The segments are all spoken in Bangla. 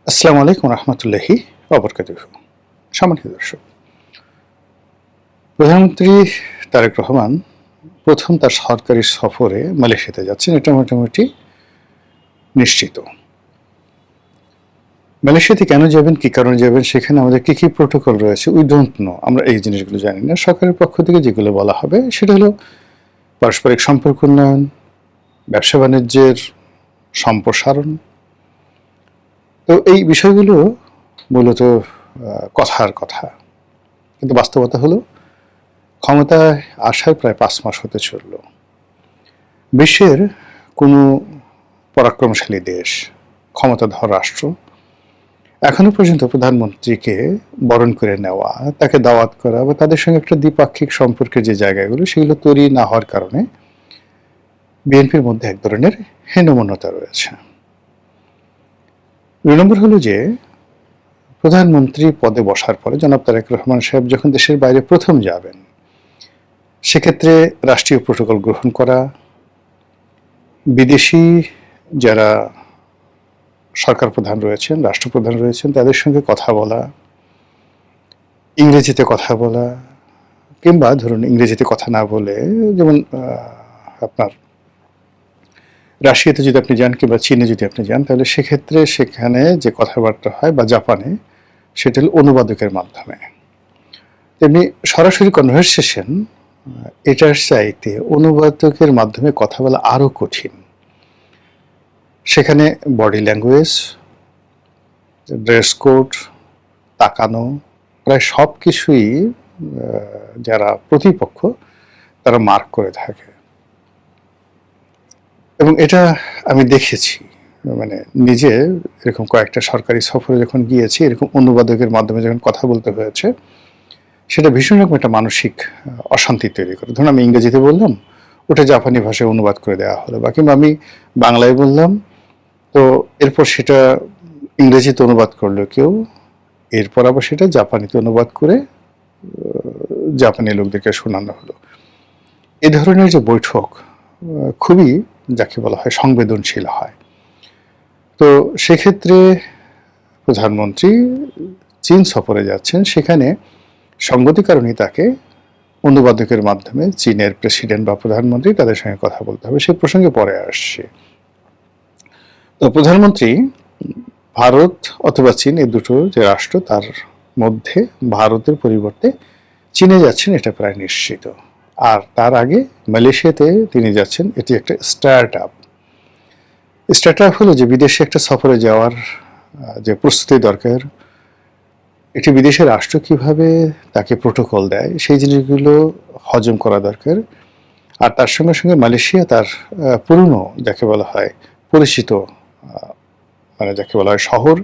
আসসালামু আলাইকুম রহমতুল্লাহি ওবরকাতুহু। সম্মানিত দর্শক, প্রধানমন্ত্রী তারেক রহমান প্রথম তার সরকারি সফরে মালয়েশিয়াতে যাচ্ছেন, এটা মোটামুটি নিশ্চিত। মালয়েশিয়াতে কেন যাবেন, কি কারণে যাবেন, সেখানে আমাদের কি কি প্রোটোকল রয়েছে, উই ডোন্ট নো, আমরা এই জিনিসগুলো জানি না। সরকারের পক্ষ থেকে যেগুলো বলা হবে সেটা হলো পারস্পরিক সম্পর্ক উন্নয়ন, ব্যবসা বাণিজ্যের সম্প্রসারণ। তো এই বিষয়গুলো মূলত কথার কথা, কিন্তু বাস্তবতা হলো ক্ষমতায় আসার প্রায় 5 মাস হতে চলল। বিশ্বের কোনো পরাক্রমশালী দেশ, ক্ষমতাধর রাষ্ট্র এখনো পর্যন্ত প্রধানমন্ত্রীকে বরণ করে নেওয়া, তাকে দাওয়াত করা বা তাদের সঙ্গে একটা দ্বিপাক্ষিক সম্পর্কের যে জায়গাগুলো সেগুলো তৈরি না হওয়ার কারণে বিএনপির মধ্যে এক ধরনের হীনমন্যতা রয়েছে। 2 নম্বর হলো যে প্রধানমন্ত্রী পদে বসার পরে জনাব তারেক রহমান সাহেব যখন দেশের বাইরে প্রথম যাবেন, সেক্ষেত্রে রাষ্ট্রীয় প্রোটোকল গ্রহণ করা, বিদেশি যারা সরকার প্রধান রয়েছেন, রাষ্ট্রপ্রধান রয়েছেন, তাদের সঙ্গে কথা বলা, ইংরেজিতে কথা বলা, কিংবা ধরুন ইংরেজিতে কথা না বলে, যেমন আপনার রাশিয়াতে যদি আপনি যান কিংবা চীনে যদি আপনি যান, তাহলে সেক্ষেত্রে সেখানে যে কথাবার্তা হয়, বা জাপানে, সেটা হল অনুবাদকের মাধ্যমে। তেমনি সরাসরি কনভারসেশন এটার চাইতে অনুবাদকের মাধ্যমে কথা বলা আরও কঠিন। সেখানে বডি ল্যাঙ্গুয়েজ, ড্রেস কোড, তাকানো, প্রায় সব কিছুই যারা প্রতিপক্ষ তারা মার্ক করে থাকে। এবং এটা আমি দেখেছি, মানে নিজে এরকম কয়েকটা সরকারি সফরে যখন গিয়েছি, এরকম অনুবাদকের মাধ্যমে যখন কথা বলতে হয়েছে, সেটা ভীষণ রকম একটা মানসিক অশান্তি তৈরি করে। ধরুন আমি ইংরেজিতে বললাম, ওটা জাপানি ভাষায় অনুবাদ করে দেওয়া হলো, বা কিংবা আমি বাংলায় বললাম, তো এরপর সেটা ইংরেজিতে অনুবাদ করলো কেউ, এরপর আবার সেটা জাপানিতে অনুবাদ করে জাপানি লোকদেরকে শোনানো হলো। এ ধরনের যে বৈঠক খুবই, যাকে বলা হয়, সংবেদনশীল হয়। তো সেক্ষেত্রে প্রধানমন্ত্রী চীন সফরে যাচ্ছেন, সেখানে সঙ্গতি কারণেই তাকে অনুবাদকের মাধ্যমে চীনের প্রেসিডেন্ট বা প্রধানমন্ত্রী তাদের সঙ্গে কথা বলতে হবে। সেই প্রসঙ্গে পরে আসছে। তো প্রধানমন্ত্রী ভারত অথবা চীন, এই দুটো যে রাষ্ট্র, তার মধ্যে ভারতের পরিবর্তে চীনে যাচ্ছেন, এটা প্রায় নিশ্চিত। আর তার আগে মালয়েশিয়াতে তিনি যাচ্ছেন, এটি একটা স্টার্ট আপ। স্টার্ট আপ হলো যে বিদেশে একটা সফরে যাওয়ার যে প্রস্তুতি দরকার, একটি বিদেশের রাষ্ট্র কিভাবে তাকে প্রোটোকল দেয়, সেই জিনিসগুলো হজম করা দরকার। আর তার সঙ্গে সঙ্গে মালয়েশিয়া তার পুরনো, যাকে বলা হয় পরিচিত, মানে যাকে বলা হয় শহর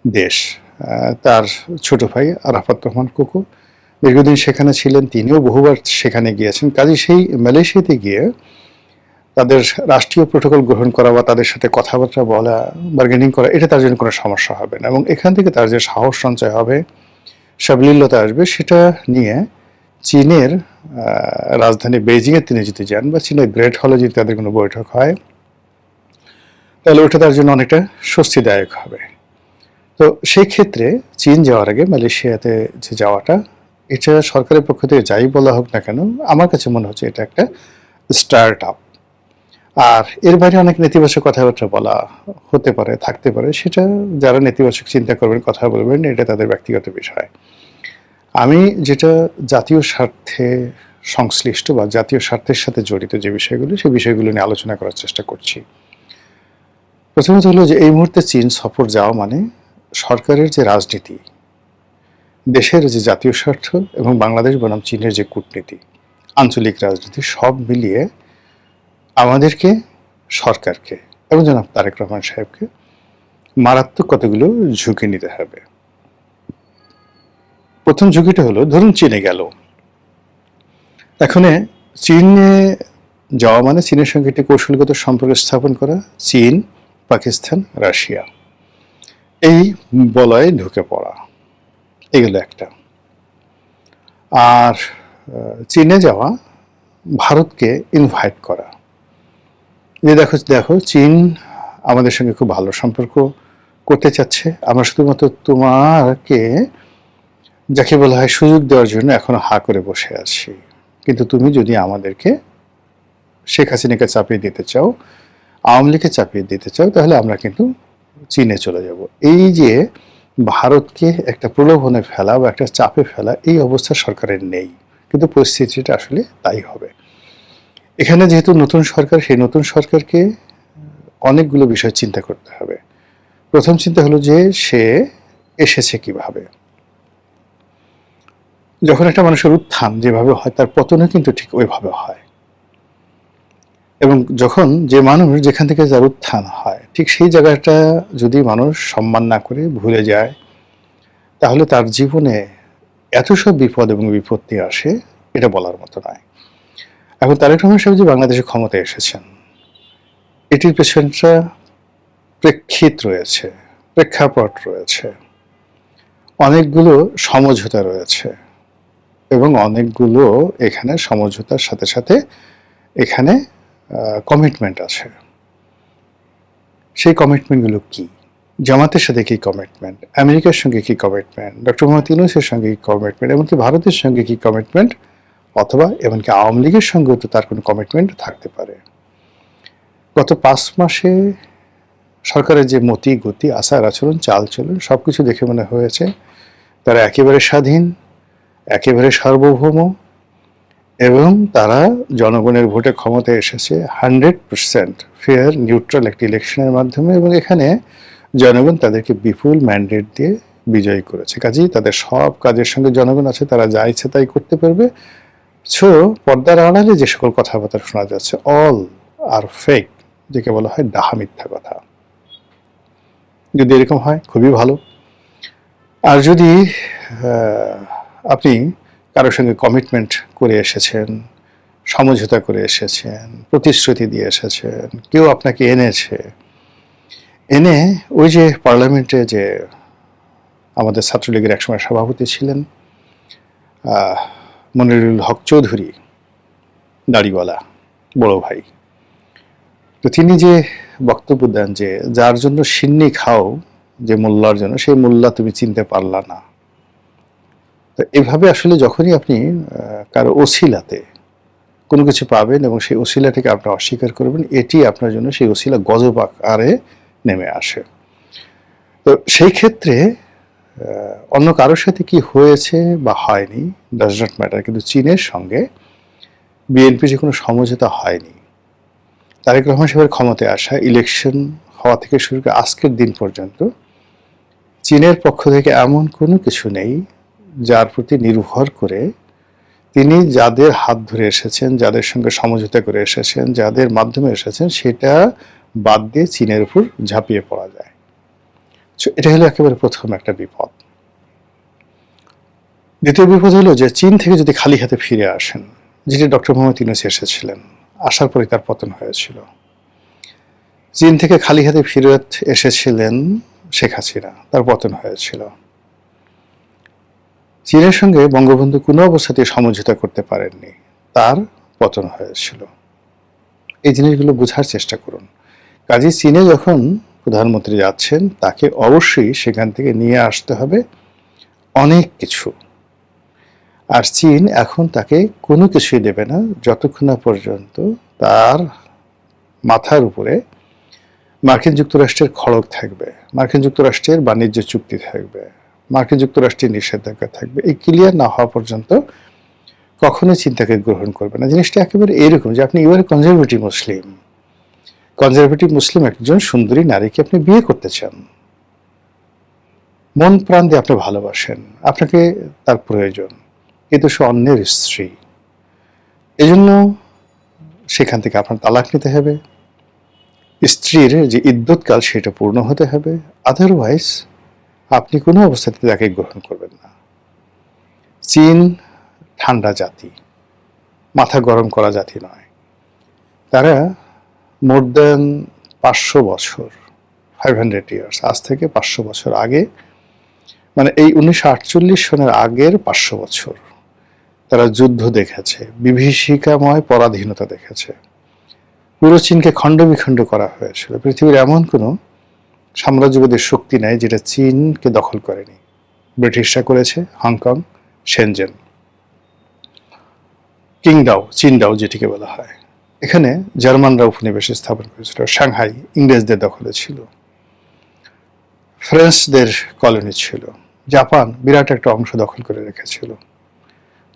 দেশ, তার ছোট ভাই আরাফাত রহমান কোকো দীর্ঘদিন সেখানে ছিলেন, তিনিও বহুবার সেখানে গিয়েছেন। কাজে সেই মালয়েশিয়াতে গিয়ে তাদের রাষ্ট্রীয় প্রোটোকল গ্রহণ করা বা তাদের সাথে কথাবার্তা বলা, বার্গেনিং করা, এটা তার জন্য কোনো সমস্যা হবে না। এবং এখান থেকে তার যে সাহস সঞ্চয় হবে, সাবলীলতা আসবে, সেটা নিয়ে চীনের রাজধানী বেইজিংয়ে তিনি যদি যান, বা চীনের গ্রেট হলে যদি তাদের কোনো বৈঠক হয়, তাহলে ওটা তার জন্য অনেকটা স্বস্তিদায়ক হবে। তো সেই ক্ষেত্রে চীন যাওয়ার আগে মালয়েশিয়াতে যে যাওয়াটা, এটা সরকারের পক্ষ থেকে যাই বলা হোক না কেন, আমার কাছে মনে হচ্ছে এটা একটা স্টার্ট আপ। আর এর বাইরে অনেক নেতিবাচক কথাবার্তা বলা হতে পারে, থাকতে পারে, সেটা যারা নেতিবাচক চিন্তা করবেন, কথা বলবেন, এটা তাদের ব্যক্তিগত বিষয়। আমি যেটা জাতীয় স্বার্থে সংশ্লিষ্ট বা জাতীয় স্বার্থের সাথে জড়িত যে বিষয়গুলো, সেই বিষয়গুলো নিয়ে আলোচনা করার চেষ্টা করছি। প্রথমত হলো যে এই মুহূর্তে চীন সফর যাওয়া মানে সরকারের যে রাজনীতি, দেশের যে জাতীয় স্বার্থ এবং বাংলাদেশ বনাম চীনের যে কূটনীতি, আঞ্চলিক রাজনীতি, সব মিলিয়ে আমাদেরকে, সরকারকে এবং জনাব তারেক রহমান সাহেবকে মারাত্মক কতগুলো ঝুঁকি নিতে হবে। প্রথম ঝুঁকিটা হলো, ধরুন চীনে গেল, এখানে চীনে যাওয়া মানে চীনের সঙ্গে একটি কৌশলগত সম্পর্ক স্থাপন করা, চীন, পাকিস্তান, রাশিয়া, এই বলয়ে ঢুকে পড়া, এগুলো একটা। আর চীনে যাওয়া, ভারতকে ইনভাইট করা, যে দেখো দেখো চীন আমাদের সঙ্গে খুব ভালো সম্পর্ক করতে চাচ্ছে। আমরা শুধুমাত্র তোমাকে, যাকে বলা হয় সুযোগ দেওয়ার জন্য, এখনো হা করে বসে আছি। কিন্তু তুমি যদি আমাদেরকে শেখ হাসিনাকে চাপিয়ে দিতে চাও, আওয়ামী লীগকে চাপিয়ে দিতে চাও, তাহলে আমরা কিন্তু চীনে চলে যাব। এই যে ভারতকে একটা প্রলোভনে ফেলা বা একটা চাপে ফেলা, এই অবস্থা সরকারের নেই, কিন্তু পরিস্থিতিটা আসলে তাই হবে। এখানে যেহেতু নতুন সরকার, সেই নতুন সরকারকে অনেকগুলো বিষয় চিন্তা করতে হবে। প্রথম চিন্তা হলো যে সে এসেছে কিভাবে। যখন একটা মানুষের উত্থান যেভাবে হয়, তার পতনও কিন্তু ঠিক ওইভাবে হয়। এবং যখন যে মানুষ যেখান থেকে যার উত্থান হয়, ঠিক সেই জায়গাটা যদি মানুষ সম্মান না করে ভুলে যায়, তাহলে তার জীবনে এত সব বিপদ এবং বিপত্তি আসে, এটা বলার মতো নয়। এখন তারেক রহমান সাহেব যে বাংলাদেশে ক্ষমতায় এসেছেন, এটির পেছনটা প্রেক্ষিত রয়েছে, প্রেক্ষাপট রয়েছে, অনেকগুলো সমঝোতা রয়েছে, এবং অনেকগুলো এখানে সমঝোতার সাথে সাথে এখানে কমিটমেন্ট আছে। সেই কমিটমেন্টগুলো কি? জামাতের সাথে কি কমিটমেন্ট, আমেরিকার সঙ্গে কি কমিটমেন্ট, ডক্টর মোহাম্মদ ইউনূসের সঙ্গে কি কমিটমেন্ট, এমনকি ভারতের সঙ্গে কি কমিটমেন্ট, অথবা এমনকি আওয়ামী লীগের সঙ্গেও তো তার কোনো কমিটমেন্ট থাকতে পারে। গত 5 মাসে সরকারের যে মতি গতি, আচার আচরণ, চালচলন, সবকিছু দেখে মনে হয়েছে তারা একেবারে স্বাধীন, একেবারে সার্বভৌম, এবং তারা জনগণের ভোটে ক্ষমতায় এসেছে 100% ফেয়ার নিউট্রাল একটি ইলেকশনের মাধ্যমে, এবং এখানে জনগণ তাদেরকে বিপুল ম্যান্ডেট দিয়ে বিজয়ী করেছে। কাজেই তাদের সব কাজের সঙ্গে জনগণ আছে, তারা যা ইচ্ছে তাই করতে পারবে। সো পর্দার আড়ালে যে সকল কথাবার্তা শোনা যাচ্ছে, অল আর ফেক, যেকে বলা হয় ডাহা মিথ্যা কথা। যদি এরকম হয় খুবই ভালো। আর যদি আপনি কারোর সঙ্গে কমিটমেন্ট করে এসেছেন, সমঝোতা করে এসেছেন, প্রতিশ্রুতি দিয়ে এসেছেন, কেউ আপনাকে এনে ওই যে পার্লামেন্টে যে আমাদের ছাত্রলীগের একসময় সভাপতি ছিলেন মনিরুল হক চৌধুরী, দাড়িওয়ালা বড় ভাই, তো তিনি যে বক্তব্য দেন যে যার জন্য সিন্নি খাও যে মোল্লার জন্য, সেই মোল্লা তুমি চিনতে পারলা না। তো এভাবে আসলে যখনই আপনি কারো ওসিলাতে কোনো কিছু পাবেন এবং সেই ওসিলাটাকে আপনি অস্বীকার করবেন, এটি আপনার জন্য সেই ওসিলা গজব আকারে নেমে আসে। তো সেই ক্ষেত্রে অন্য কারোর সাথে কি হয়েছে বা হয়নি ডাজ নট ম্যাটার, কিন্তু চীনের সঙ্গে বিএনপি যে কোনো সমঝোতা হয়নি। তারেক রহমান সাহেবের ক্ষমতায় আসা, ইলেকশন হওয়া থেকে শুরু করে আজকের দিন পর্যন্ত চীনের পক্ষ থেকে এমন কোনো কিছু নেই যার প্রতি নির্ভর করে তিনি যাদের হাত ধরে এসেছেন, যাদের সঙ্গে সমঝোতা করে এসেছেন, যাদের মাধ্যমে এসেছেন, সেটা বাদ দিয়ে চীনের উপর ঝাঁপিয়ে পড়া যায়। এটা হলো একেবারে প্রথম একটা বিপদ। দ্বিতীয় বিপদ হলো যে চীন থেকে যদি খালি হাতে ফিরে আসেন, যেটি ডক্টর মোহাম্মদ ইউনূস এসেছিলেন, আসার পরে তার পতন হয়েছিল। চীন থেকে খালি হাতে ফিরত এসেছিলেন শেখ হাসিনা, তার পতন হয়েছিল। চীনের সঙ্গে বঙ্গবন্ধু কোনো অবস্থাতেই সমঝোতা করতে পারেননি, তার পতন হয়েছিল। এই জিনিসগুলো বোঝার চেষ্টা করুন। কাজী চীনে যখন প্রধানমন্ত্রী যাচ্ছেন, তাকে অবশ্যই সেখান থেকে নিয়ে আসতে হবে অনেক কিছু। আর চীন এখন তাকে কোনো কিছুই দেবে না যতক্ষণ না পর্যন্ত তার মাথার উপরে মার্কিন যুক্তরাষ্ট্রের খড়গ থাকবে, মার্কিন যুক্তরাষ্ট্রের বাণিজ্য চুক্তি থাকবে, মার্কিন যুক্তরাষ্ট্রের নিষেধাজ্ঞা থাকবে। এই ক্লিয়ার না হওয়া পর্যন্ত কখনোই চিন্তাকে গ্রহণ করবে না। জিনিসটা একেবারে এরকম যে আপনি ইউআর কনজারভেটিভ মুসলিম, কনজারভেটিভ মুসলিম একজন সুন্দরী নারীকে আপনি বিয়ে করতে চান, মন প্রাণ দিয়ে আপনি ভালোবাসেন, আপনাকে তার প্রয়োজন, কিন্তু সে অন্যের স্ত্রী। এজন্য সেখান থেকে আপনার তালাক নিতে হবে, স্ত্রীর যে ইদ্যৎকাল সেটা পূর্ণ হতে হবে, আদারওয়াইজ আপনি কোনো অবস্থাতে তাকে গ্রহণ করবেন না। চীন ঠান্ডা জাতি, মাথা গরম করা জাতি নয়। তারা মোর দ্যান 500 বছর, 500 ইয়ার্স, আজ থেকে 500 বছর আগে, মানে এই 1948 সনের আগের 500 বছর তারা যুদ্ধ দেখেছে, বিভীষিকাময় পরাধীনতা দেখেছে। পুরো চীনকে খণ্ড বিখণ্ড করা হয়েছিল। পৃথিবীর এমন কোনো সাম্রাজ্যবাদের শক্তি নেয় যেটা চীনকে দখল করেনি। ব্রিটিশরা করেছে হংকং, শেনজেন, কিংডাও, চীনডাও যেটিকে বলা হয়। এখানে জার্মানরা উপনিবেশ স্থাপন করেছিল। সাংহাই ইংরেজদের দখলে ছিল, ফ্রেঞ্চদের কলোনি ছিল, জাপান বিরাট একটা অংশ দখল করে রেখেছিল।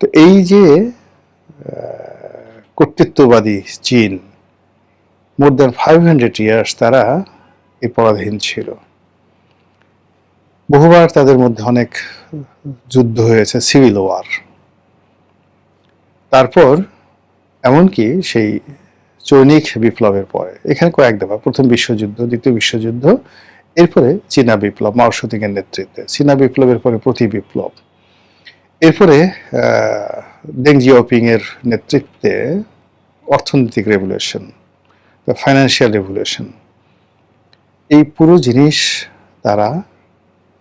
তো এই যে কর্তৃত্ববাদী চীন, মোর দ্যান 500 ইয়ার্স তারা এই পরাধীন ছিল। বহুবার তাদের মধ্যে অনেক যুদ্ধ হয়েছে, সিভিল ওয়ার। তারপর এমনকি সেই চৈনিক বিপ্লবের পরে এখানে কয়েক দফা, প্রথম বিশ্বযুদ্ধ, দ্বিতীয় বিশ্বযুদ্ধ, এরপরে চীনা বিপ্লব মাও সেতুং এর নেতৃত্বে, চীনা বিপ্লবের পরে প্রতি বিপ্লব, এরপরে দেং জিয়াওপিং এর নেতৃত্বে অর্থনৈতিক রেভলিউশন, ফাইন্যান্সিয়াল রেভলিউশন, এই পুরো জিনিস তারা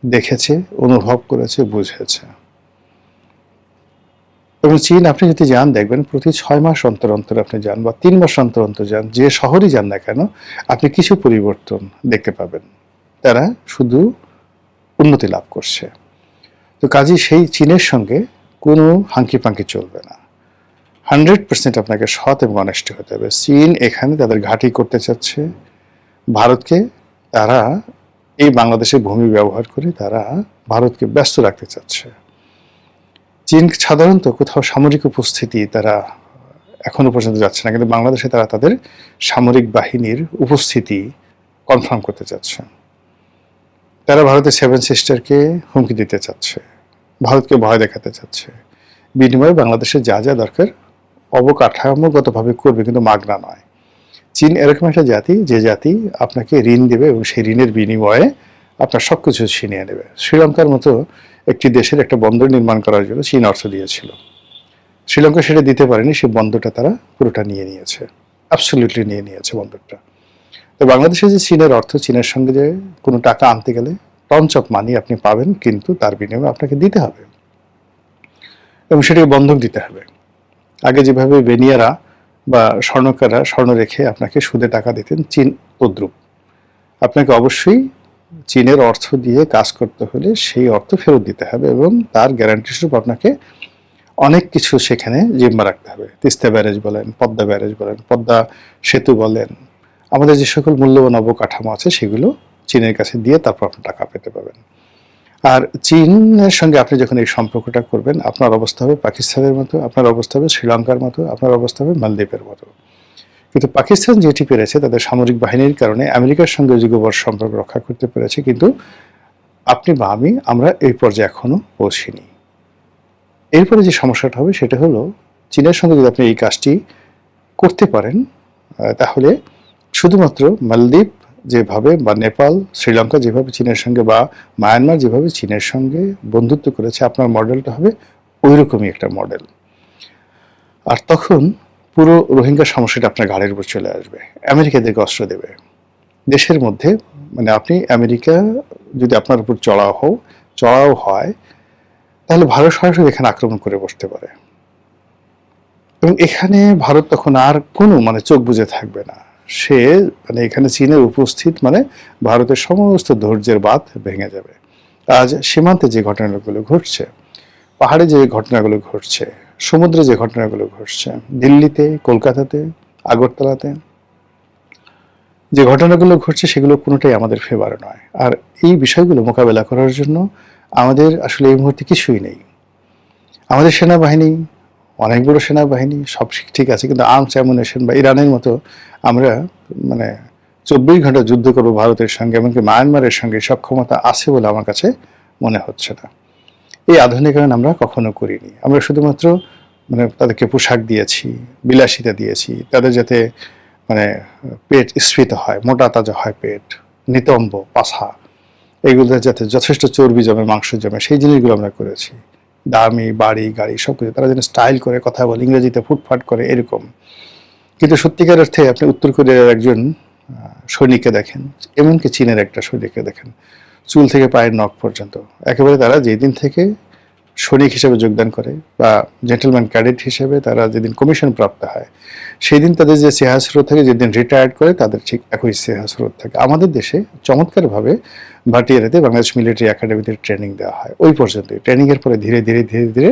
দেখেছে, অনুভব করেছে, বুঝেছে। এবং চীন আপনি যদি যান দেখবেন প্রতি 6 মাস অন্তর অন্তর আপনি যান বা 3 মাস অন্তর অন্তর যান, যে শহরই যান না কেন আপনি কিছু পরিবর্তন দেখতে পাবেন। তারা শুধু উন্নতি লাভ করছে। তো কাজেই সেই চীনের সঙ্গে কোনো হাঙ্কি পাঙ্কি চলবে না। 100% আপনাকে সৎ এবং অনেস্ট হতে হবে। চীন এখানে তাদের ঘাঁটি করতে চাচ্ছে। ভারতকে তারা এই বাংলাদেশের ভূমি ব্যবহার করে তারা ভারতকে ব্যস্ত রাখতে চাচ্ছে। চীন সাধারণত কোথাও সামরিক উপস্থিতি তারা এখনো পর্যন্ত যাচ্ছে না, কিন্তু বাংলাদেশে তারা তাদের সামরিক বাহিনীর উপস্থিতি কনফার্ম করতে চাচ্ছে। তারা ভারতের 7 সিস্টারকে হুমকি দিতে চাচ্ছে, ভারতকে ভয় দেখাতে চাচ্ছে। বিনিময়ে বাংলাদেশের যা যা দরকার অবকাঠামোগতভাবে করবে, কিন্তু মাগনা নয়। চীন এরকম একটা জাতি যে জাতি আপনাকে ঋণ দেবে এবং সেই ঋণের বিনিময়ে আপনার সব কিছু ছিনিয়ে নেবে। শ্রীলঙ্কার মতো একটি দেশের একটা বন্দর নির্মাণ করার জন্য চীন অর্থ দিয়েছিল। শ্রীলঙ্কা সেটা দিতে পারেনি, সেই বন্দরটা তারা পুরোটা নিয়ে নিয়েছে, অ্যাবসলিউটলি নিয়ে নিয়েছে বন্দরটা। তো বাংলাদেশে যে চীনের অর্থ, চীনের সঙ্গে যে কোনো টাকা আনতে গেলে টঞ্চ অফ মানি আপনি পাবেন, কিন্তু তার বিনিময়ে আপনাকে দিতে হবে এবং সেটাকে বন্ধক দিতে হবে। আগে যেভাবে বেনিয়ারা বা স্বর্ণকাররা স্বর্ণ রেখে আপনাকে সুদে টাকা দিতেন, চীন তদ্রূপ। আপনাকে অবশ্যই চীনের অর্থ দিয়ে কাজ করতে হলে সেই অর্থ ফেরত দিতে হবে এবং তার গ্যারান্টি স্বরূপ আপনাকে অনেক কিছু সেখানে জিম্মা রাখতে হবে। তিস্তা ব্যারেজ বলেন, পদ্মা ব্যারেজ বলেন, পদ্মা সেতু বলেন, আমাদের যে সকল মূল্যবান অবকাঠামো আছে সেগুলো চীনের কাছে দিয়ে তারপর আপনি টাকা পেতে পাবেন। আর চীনের সঙ্গে আপনি যখন এই সম্পর্কটা করবেন, আপনার অবস্থা হবে পাকিস্তানের মতো, আপনার অবস্থা হবে শ্রীলঙ্কার মতো, আপনার অবস্থা হবে মালদ্বীপের মতো। কিন্তু পাকিস্তান যেটি পেরেছে তাদের সামরিক বাহিনীর কারণে, আমেরিকার সঙ্গে যুগবৎ সম্পর্ক রক্ষা করতে পেরেছে, কিন্তু আপনি বা আমরা এই পর্যায়ে এখনো পৌঁছিনি। এরপরে যে সমস্যাটা হবে সেটা হলো, চীনের সঙ্গে যদি আপনি এই কাজটি করতে পারেন তাহলে শুধুমাত্র মালদ্বীপ যেভাবে বা নেপাল, শ্রীলঙ্কা যেভাবে চীনের সঙ্গে, বা মায়ানমার যেভাবে চীনের সঙ্গে বন্ধুত্ব করেছে, আপনার মডেলটা হবে ওই রকমই একটা মডেল। আর তখন পুরো রোহিঙ্গা সমস্যাটা আপনার ঘাড়ের উপর চলে আসবে। আমেরিকা এদেরকে অস্ত্র দেবে দেশের মধ্যে, মানে আপনি আমেরিকা যদি আপনার উপর চড়াও হয় তাহলে ভারত সরাসরি এখানে আক্রমণ করে বসতে পারে এবং এখানে ভারত তখন আর কোনো চোখ বুজে থাকবে না। সে এখানে চীনের উপস্থিত ভারতের সমস্ত ধৈর্যের বাঁধ ভেঙে যাবে। আজ সীমান্তে যে ঘটনাগুলো ঘটছে, পাহাড়ে যে ঘটনাগুলো ঘটছে, সমুদ্রে যে ঘটনাগুলো ঘটছে, দিল্লিতে, কলকাতাতে, আগরতলাতে যে ঘটনাগুলো ঘটছে, সেগুলো কোনোটাই আমাদের ফেভারে নয়। আর এই বিষয়গুলো মোকাবেলা করার জন্য আমাদের আসলে এই মুহূর্তে কিছুই নেই। আমাদের সেনাবাহিনী অনেক বড় সেনাবাহিনী, সব ঠিক আছে, কিন্তু আর্মস অ্যামুনেশন বা ইরানের মতো আমরা 24 ঘন্টা যুদ্ধ করবো ভারতের সঙ্গে, এমনকি মায়ানমারের সঙ্গে সক্ষমতা আছে বলে আমার কাছে মনে হচ্ছে না। এই আধুনিকায়ন আমরা কখনো করিনি। আমরা শুধুমাত্র তাদেরকে পোশাক দিয়েছি, বিলাসিতা দিয়েছি, তাদের যাতে পেট স্ফীত হয়, মোটা তাজা হয় পেট, নিতম্ব পাছা, এইগুলো যাতে যথেষ্ট চর্বি জমে, মাংস জমে, সেই জিনিসগুলো আমরা করেছি। দামি বাড়ি গাড়ি সব কিছু, তারা যেন স্টাইল করে কথা বলে, ইংরেজিতে ফুটফাট করে, এরকম। কিন্তু সত্যিকার অর্থে আপনি উত্তর কোরিয়ার একজন সৈনিককে দেখেন, এমনকি চীনের একটা সৈনিককে দেখেন, চুল থেকে পায়ের নখ পর্যন্ত একেবারে তারা যেদিন থেকে সৈনিক হিসেবে যোগদান করে বা জেন্টলম্যান ক্যাডেট হিসেবে তারা যেদিন কমিশন প্রাপ্ত হয় সেই দিন তাদের যে স্নেহাস্রোত থাকে, যেদিন রিটায়ার্ড করে তাদের ঠিক একই স্নেহাস্রোত থাকে। আমাদের দেশে চমৎকারভাবে ভাটিয়ারিতে বাংলাদেশ মিলিটারি একাডেমিতে ট্রেনিং দেওয়া হয়। ওই পর্যন্ত ট্রেনিংয়ের পরে ধীরে ধীরে ধীরে ধীরে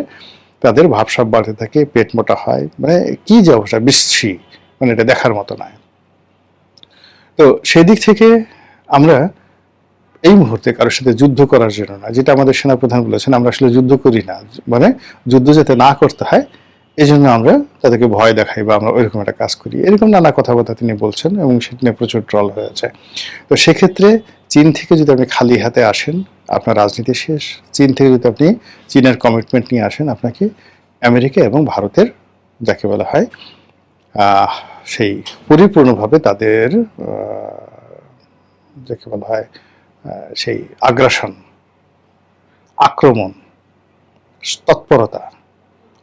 তাদের ভাবসাব বাড়তে থাকে, পেট মোটা হয়, মানে কি যে অবস্থা, বিশ্রী, মানে এটা দেখার মতো নয়। তো সেই দিক থেকে আমরা এই মুহূর্তে কারোর সাথে যুদ্ধ করার জন্য না, যেটা আমাদের সেনাপ্রধান বলেছেন, আমরা আসলে যুদ্ধ করি না, মানে যুদ্ধ যাতে না করতে হয় এই জন্য আমরা তাদেরকে ভয় দেখাই বা আমরা ওইরকম একটা কাজ করি, এরকম নানা কথাবার্তা তিনি বলছেন এবং সেটা নিয়ে প্রচুর ট্রল হয়েছে। তো সেক্ষেত্রে চীন থেকে যদি আপনি খালি হাতে আসেন, আপনার রাজনীতি শেষ। চীন থেকে যদি আপনি চীনের কমিটমেন্ট নিয়ে আসেন, আপনাকে আমেরিকা এবং ভারতের যাকে বলা হয় সেই পরিপূর্ণভাবে তাদের যাকে বলা হয় সেই আগ্রাসন, আক্রমণ, তৎপরতা,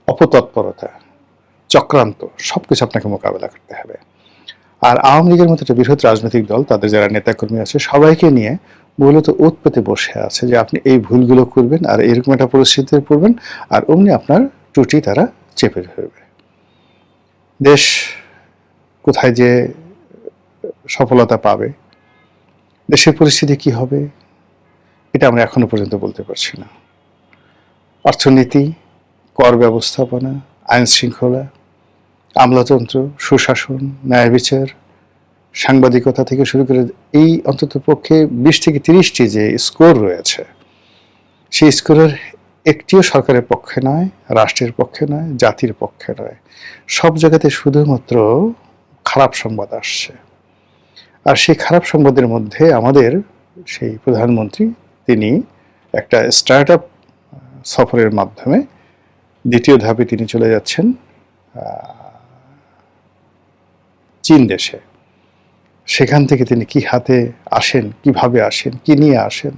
অপতৎপরতা, চক্রান্ত সবকিছু আপনাকে মোকাবেলা করতে হবে। আর আওয়ামী লীগের মতো একটা বৃহৎ রাজনৈতিক দল, তাদের যারা নেতাকর্মী আছে সবাইকে নিয়ে মূলত ওত পেতে বসে আছে যে আপনি এই ভুলগুলো করবেন আর এরকম একটা পরিস্থিতিতে পড়বেন, আর অমনি আপনার ত্রুটি তারা চেপে ধরবে। দেশ কোথায় যে সফলতা পাবে, দেশের পরিস্থিতি কি হবে, এটা আমরা এখনো পর্যন্ত বলতে পারছি না। অর্থনীতি, কর ব্যবস্থাপনা, আইন শৃঙ্খলা, আমলাতন্ত্র, সুশাসন, ন্যায় বিচার, সাংবাদিকতা থেকে শুরু করে এই অন্তত পক্ষে 20 থেকে 30টি যে স্কোর রয়েছে, সেই স্কোরের একটিও সরকারের পক্ষে নয়, রাষ্ট্রের পক্ষে নয়, জাতির পক্ষে নয়। সব জায়গাতে শুধুমাত্র খারাপ সংবাদ আসছে। আর সেই খারাপ সংবাদের মধ্যে আমাদের সেই প্রধানমন্ত্রী তিনি একটা স্টার্ট আপ সফরের মাধ্যমে দ্বিতীয় ধাপে তিনি চলে যাচ্ছেন চীন দেশে। সেখান থেকে তিনি কি হাতে আসেন, কিভাবে আসেন, কি নিয়ে আসেন,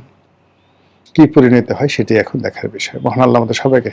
কি পরিণত হয় সেটাই এখন দেখার বিষয়। মহান আল্লাহ আমাদের সবাইকে